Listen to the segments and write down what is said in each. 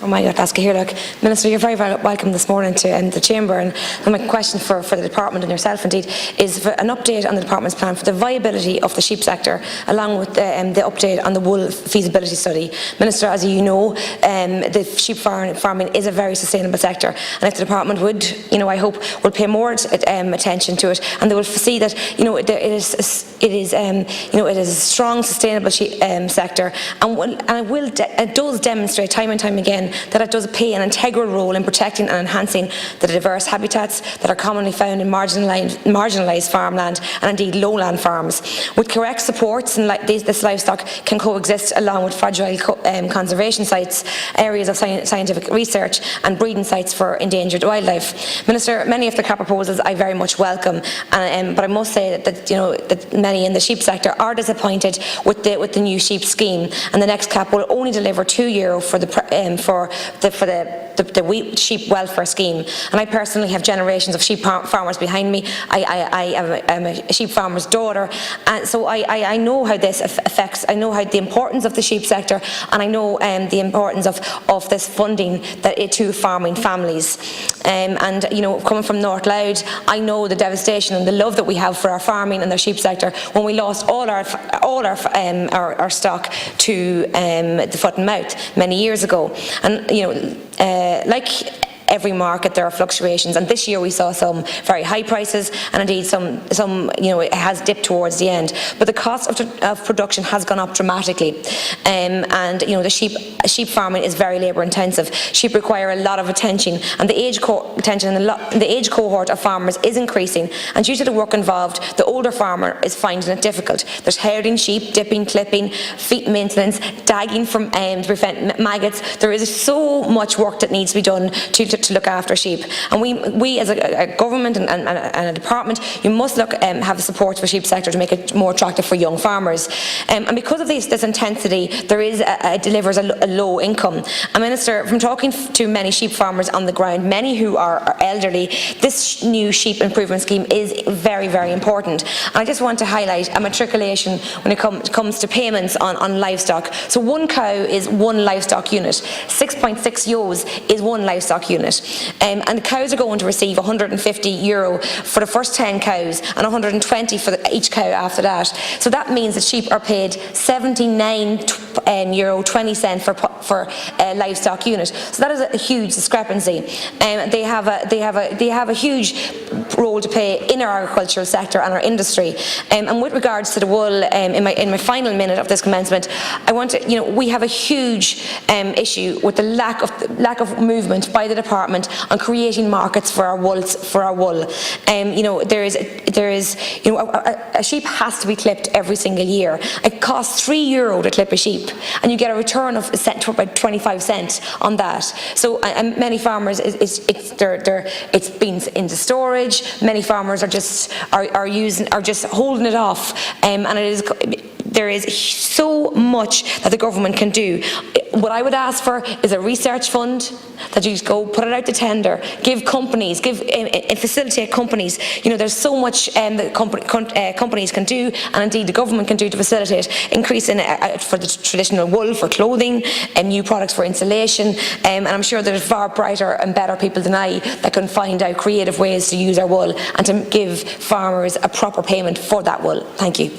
Minister, you're very, very welcome this morning to the Chamber, and my question for the Department and yourself indeed is for an update on the Department's plan for the viability of the sheep sector, along with the update on the wool feasibility study. Minister, as you know, the sheep farming is a very sustainable sector, and if the Department would, I hope, will pay more attention to it, and they will see that it is a strong, sustainable sheep sector, and it does demonstrate time and time again that it does play an integral role in protecting and enhancing the diverse habitats that are commonly found in marginalised farmland and indeed lowland farms. With correct supports, and this livestock can coexist along with fragile conservation sites, areas of scientific research and breeding sites for endangered wildlife. Minister, many of the CAP proposals I very much welcome, but I must say that many in the sheep sector are disappointed with the new sheep scheme, and the next CAP will only deliver €2 for the wheat sheep welfare scheme. And I personally have generations of sheep farmers behind me. I am a sheep farmer's daughter, and so I know how this affects. I know how the importance of the sheep sector, and I know the importance of this funding to farming families. Coming from North Louth, I know the devastation and the love that we have for our farming and the sheep sector when we lost all our stock to the foot and mouth many years ago. And like every market, there are fluctuations, and this year we saw some very high prices, and indeed some it has dipped towards the end. But the cost of production has gone up dramatically, and the sheep farming is very labour intensive. Sheep require a lot of attention, and the age cohort of farmers is increasing. And due to the work involved, the older farmer is finding it difficult. There's herding sheep, dipping, clipping, feet maintenance, dagging to prevent maggots. There is so much work that needs to be done to look after sheep, and we as a government and a department, you must have the support for the sheep sector to make it more attractive for young farmers. And because of this intensity, it delivers a low income. And Minister, from talking to many sheep farmers on the ground, many who are elderly, this new sheep improvement scheme is very, very important. And I just want to highlight a matriculation when it comes to payments on livestock. So one cow is one livestock unit, 6.6 ewes is one livestock unit. And the cows are going to receive €150 for the first 10 cows and 120 for each cow after that. So that means that sheep are paid €79.20 for a livestock unit. So that is a huge discrepancy. They have a huge role to play in our agricultural sector and our industry. And with regards to the wool, in my final minute of this commencement, I want to, we have a huge issue with the lack of movement by the department on creating markets for our wool. A sheep has to be clipped every single year. It costs €3 to clip a sheep, and you get a return of about 25 cents on that. So many farmers, it's been into storage. Many farmers are just holding it off, and there is so much that the government can do. What I would ask for is a research fund that you go put it out to tender, give companies, facilitate companies. There's so much that companies can do, and indeed the government can do to facilitate increasing for the traditional wool for clothing and new products for insulation. And I'm sure there's far brighter and better people than I that can find out creative ways to use our wool and to give farmers a proper payment for that wool. Thank you.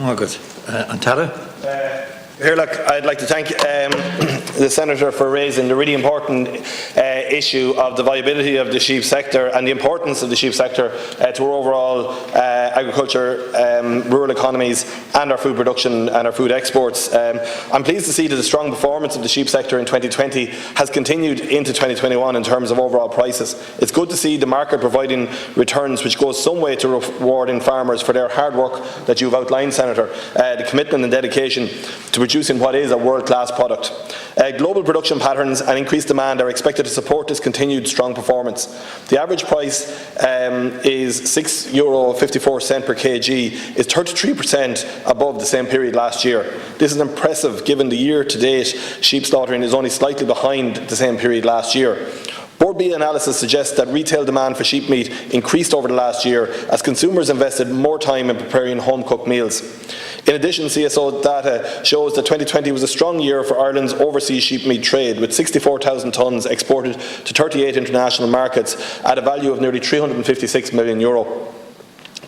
Oh, good. Antara? I'd like to thank the Senator for raising the really important issue of the viability of the sheep sector and the importance of the sheep sector to our overall agriculture, rural economies and our food production and our food exports. I'm pleased to see that the strong performance of the sheep sector in 2020 has continued into 2021 in terms of overall prices. It's good to see the market providing returns, which goes some way to rewarding farmers for their hard work that you've outlined, Senator, the commitment and dedication to producing what is a world-class product. Global production patterns and increased demand are expected to support this continued strong performance. The average price is €6.54 per kg, is 33% above the same period last year. This is impressive given the year-to-date sheep slaughtering is only slightly behind the same period last year. Board B analysis suggests that retail demand for sheep meat increased over the last year as consumers invested more time in preparing home-cooked meals. In addition, CSO data shows that 2020 was a strong year for Ireland's overseas sheep meat trade, with 64,000 tonnes exported to 38 international markets at a value of nearly €356 million.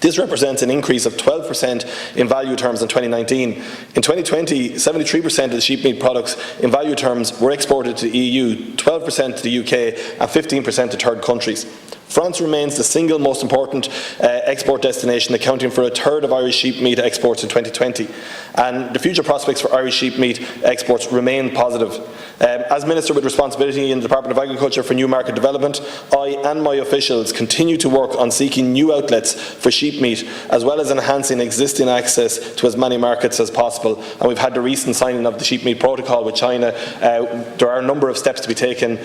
This represents an increase of 12% in value terms in 2019. In 2020, 73% of the sheep meat products in value terms were exported to the EU, 12% to the UK and 15% to third countries. France remains the single most important export destination, accounting for a third of Irish sheep meat exports in 2020. And the future prospects for Irish sheep meat exports remain positive. As Minister with responsibility in the Department of Agriculture for New Market Development, I and my officials continue to work on seeking new outlets for sheep meat, as well as enhancing existing access to as many markets as possible. And we've had the recent signing of the sheep meat protocol with China. There are a number of steps to be taken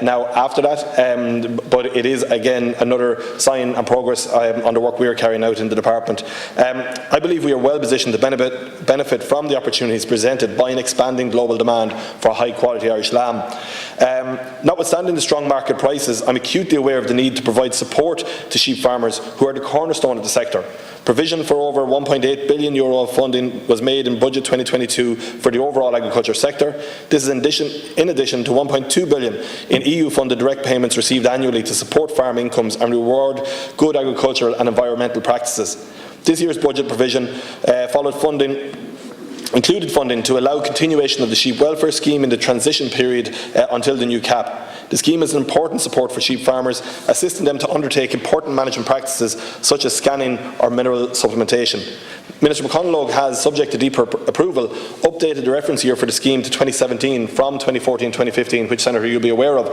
now after that, but it is again another sign and progress on the work we are carrying out in the department. I believe we are well positioned to benefit from the opportunities presented by an expanding global demand for high quality Irish lamb. Notwithstanding the strong market prices, I'm acutely aware of the need to provide support to sheep farmers who are the cornerstone of the sector. Provision for over €1.8 billion of funding was made in Budget 2022 for the overall agriculture sector. This is in addition to €1.2 billion in EU-funded direct payments received annually to support farm incomes and reward good agricultural and environmental practices. This year's budget provision included funding to allow continuation of the sheep welfare scheme in the transition period until the new cap. The scheme is an important support for sheep farmers, assisting them to undertake important management practices such as scanning or mineral supplementation. Minister McConalogue has, subject to deep approval, updated the reference year for the scheme to 2017 from 2014-2015, which, Senator, you'll be aware of.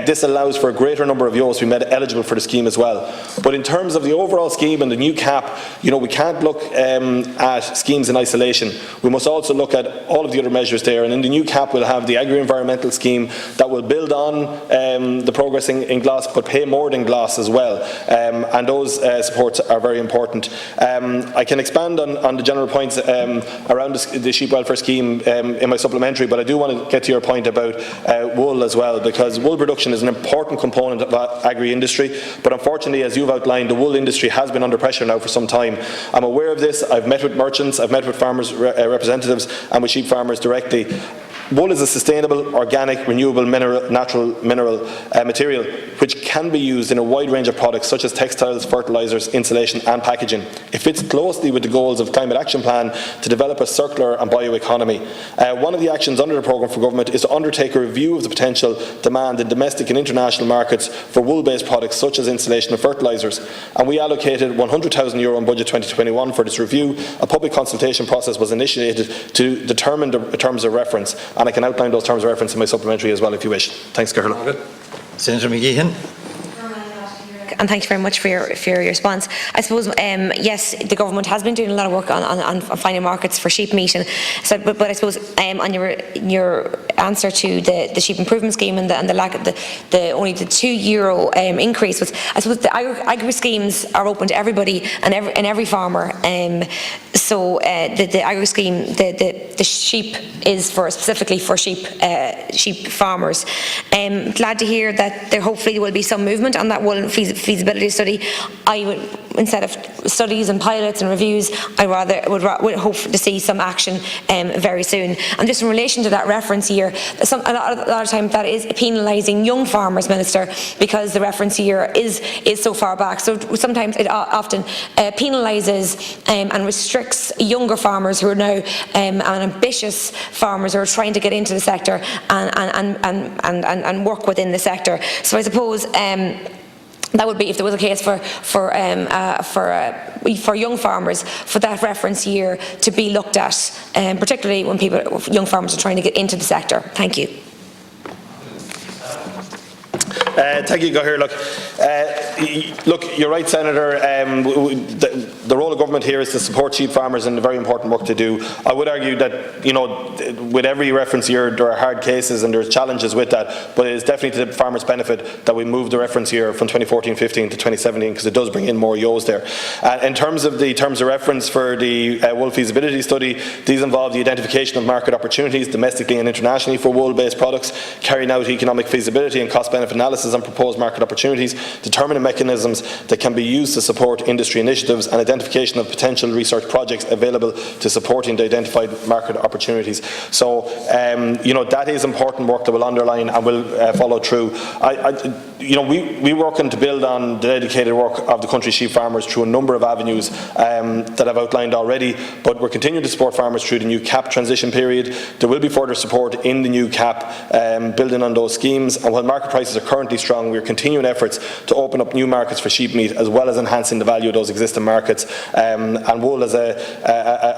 This allows for a greater number of ewes to be made eligible for the scheme as well. But in terms of the overall scheme and the new cap, we can't look at schemes in isolation. We must also look at all of the other measures there. And in the new cap, we'll have the agri-environmental scheme that will build on the progress in GLAS, but pay more than GLAS as well. And those supports are very important. I can expand on the general points around the sheep welfare scheme in my supplementary, but I do want to get to your point about wool as well, because wool production is an important component of agri-industry, but unfortunately, as you've outlined, the wool industry has been under pressure now for some time. I'm aware of this. I've met with merchants, I've met with farmers' representatives and with sheep farmers directly. Wool is a sustainable, organic, renewable, natural mineral material which can be used in a wide range of products such as textiles, fertilisers, insulation and packaging. It fits closely with the goals of the Climate Action Plan to develop a circular and bioeconomy. One of the actions under the programme for government is to undertake a review of the potential demand in domestic and international markets for wool-based products such as insulation and fertilisers. And we allocated €100,000 in Budget 2021 for this review. A public consultation process was initiated to determine the terms of reference. And I can outline those terms of reference in my supplementary as well if you wish. Thanks, Carola. Senator McGreehan. And thank you very much for your response. I suppose, yes, the government has been doing a lot of work on finding markets for sheep meat, and so, but I suppose on your answer to the sheep improvement scheme and the lack of only the €2 increase was, I suppose the agri schemes are open to everybody and every farmer. So the agri scheme, the sheep is specifically for sheep farmers. Glad to hear that there hopefully will be some movement on that wool feasibility study. I would, instead of studies and pilots and reviews, I would hope to see some action very soon. And just in relation to that reference year, a lot of times that is penalising young farmers, Minister, because the reference year is so far back. So sometimes it often penalises and restricts younger farmers who are now ambitious farmers who are trying to get into the sector and work within the sector. So I suppose that would be, if there was a case for young farmers, for that reference year to be looked at, particularly when young farmers are trying to get into the sector. Thank you. Thank you, Gahir. Look, you're right, Senator. The role of government here is to support sheep farmers and a very important work to do. I would argue that, with every reference year, there are hard cases and there's challenges with that, but it is definitely to the farmers' benefit that we move the reference year from 2014-15 to 2017, because it does bring in more ewes there. In terms of the terms of reference for the wool feasibility study, these involve the identification of market opportunities domestically and internationally for wool-based products, carrying out economic feasibility and cost-benefit analysis analysis on proposed market opportunities, determining mechanisms that can be used to support industry initiatives, and identification of potential research projects available to supporting the identified market opportunities. So, that is important work that will underline and will follow through. We working to build on the dedicated work of the country sheep farmers through a number of avenues that I've outlined already, but we're continuing to support farmers through the new CAP transition period. There will be further support in the new CAP, building on those schemes, and while market prices are currently strong, we are continuing efforts to open up new markets for sheep meat, as well as enhancing the value of those existing markets, and wool as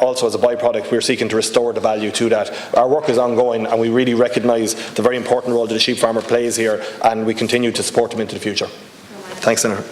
also as a byproduct. We're seeking to restore the value to that. Our work is ongoing, and we really recognise the very important role that the sheep farmer plays here, and we continue to support them into the future. Thanks, Senator.